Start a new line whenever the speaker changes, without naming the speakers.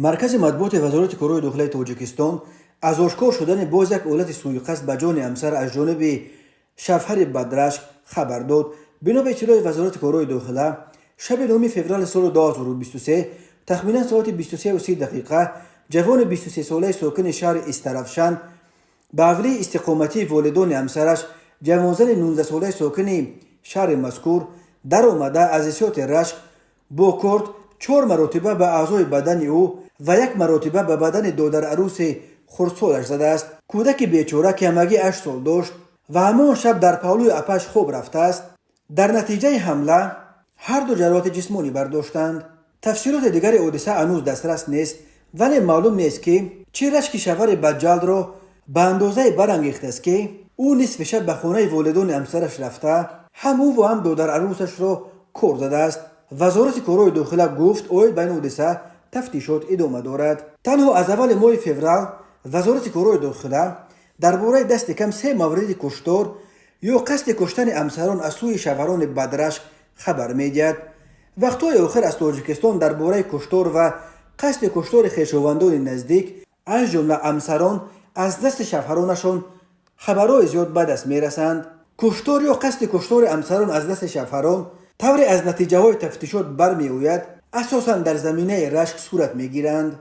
مرکز مطبوعات وزارت کارهای داخلی تاجیکستان از آشکار شدن باز یک حالت سوء قصد به جان همسر از جانب شوهر بدرشک خبر داد. بنا به اطلاع وزارت کارهای داخلی، شب 9 فوریه سال 2023 تخمینا ساعت 23:30 جوان 23 ساله ساکن شهر استرافشان به حواله استقامتی والدان همسرش جوانزن 19 ساله ساکن شهر مذکور در آمده از احساسات رشک با کارد 4 مرتبه به اعضای بدن او و 1 مرتبه به بدن دادر عروس خردسالش زده است. کودک بیچاره که همگی 8 سال داشت و همان شب در پهلوی اپش خواب رفته است. در نتیجه حمله هر دو جراحت جسمانی برداشتند. تفسیرات دیگر حادثه هنوز دسترس نیست، ولی معلوم نیست که چه رشک شوهر بدجلد را به اندازه برانگیخته است که او نصف شب به خانه والدان همسرش رفته هم او و هم دادر عروسش را کار زده است. وزارت کارهای داخلی گفت اوید بین حادثه تفتیشات ادامه دارد. تنها از اول ماه فوریه وزارت کارهای داخلی درباره دست کم 3 مورد کشتار یا قصد کشتن همسران از سوی شوهران بدرشک خبر می‌دهد. وقتهای آخر از تاجیکستان درباره کشتار و قصد کشتار خویشاوندان نزدیک از جمله همسران از دست شوهرانشان خبرهای زیاد به دست می‌رسند. کشتار یا قصد کشتار همسران از دست شوهران طوری از نتیجه های تفتیشات برمی‌آید اساساً در زمینه رشک صورت می‌گیرند.